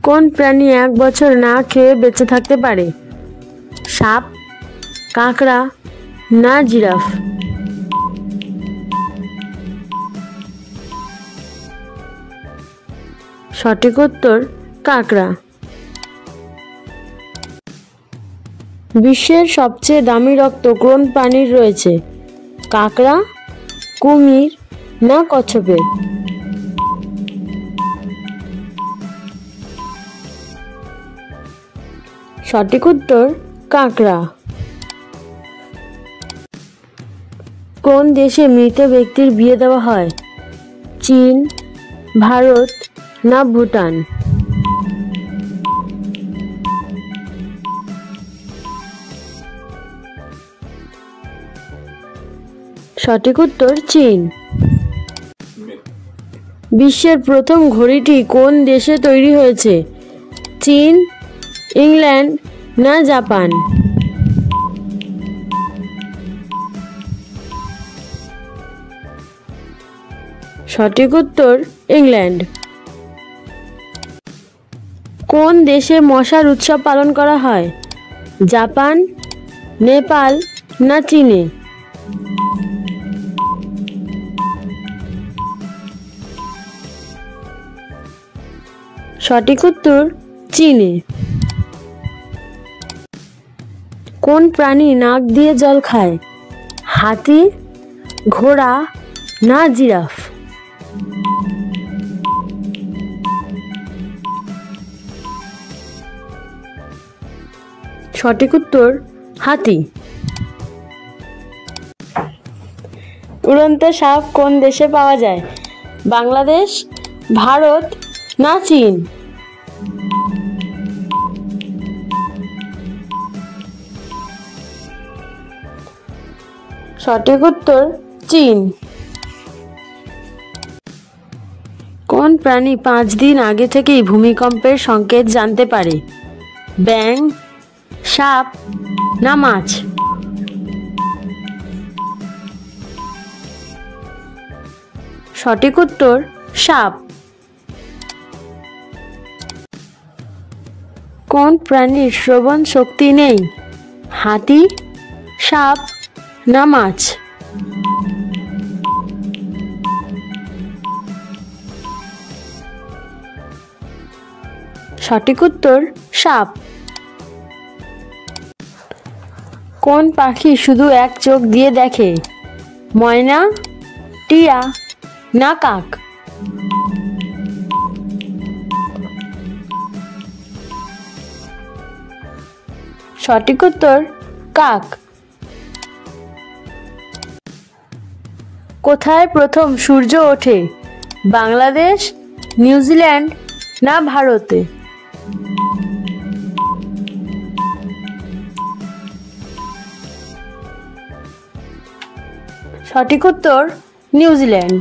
কোন প্রাণী 1 বছর না খেয়ে বেঁচে থাকতে পারে? সাপ, কাঁকড়া না জিরাফ? সঠিক উত্তর কাঁকড়া। বিশ্বের সবচেয়ে দামি রক্ত কোন প্রাণীর রয়েছে? কাঁকড়া, কুমির না কচ্ছপের? সঠিক উত্তর কাঁকড়া। কোন দেশে মৃত ব্যক্তির বিয়ে দেওয়া হয়? চীন, ভারত না ভুটান? সঠিক উত্তর চীন। বিশ্বের প্রথম ঘড়িটি কোন দেশে তৈরি হয়েছে? চীন, ইংল্যান্ড না জাপান? সঠিক উত্তর ইংল্যান্ড। কোন দেশে মশার উৎসব পালন করা হয়? জাপান, নেপাল না চীনে? সঠিক উত্তর চীনে। কোন প্রাণী নাক দিয়ে জল খায়? হাতি, ঘোড়া না জিরাফ? সঠিক উত্তর হাতি। উড়ন্ত সাপ কোন দেশে পাওয়া যায়? বাংলাদেশ, ভারত না চীন? সঠিক উত্তর চীন। কোন প্রাণী 5 দিন আগে থেকেই ভূমিকম্পের সংকেত জানতে পারে? ব্যাঙ, সাপ না মাছ? সঠিক উত্তর সাপ। কোন প্রাণীর শ্রবণ শক্তি নেই? হাতি, সাপ না মাছ? সঠিক উত্তর সাপ। কোন পাখি শুধু এক চোখ দিয়ে দেখে? ময়না, টিয়া না কাক? সঠিক উত্তর কাক। কোথায় প্রথম সূর্য ওঠে? বাংলাদেশ, নিউজিল্যান্ড না ভারতে? সঠিক উত্তর নিউজিল্যান্ড।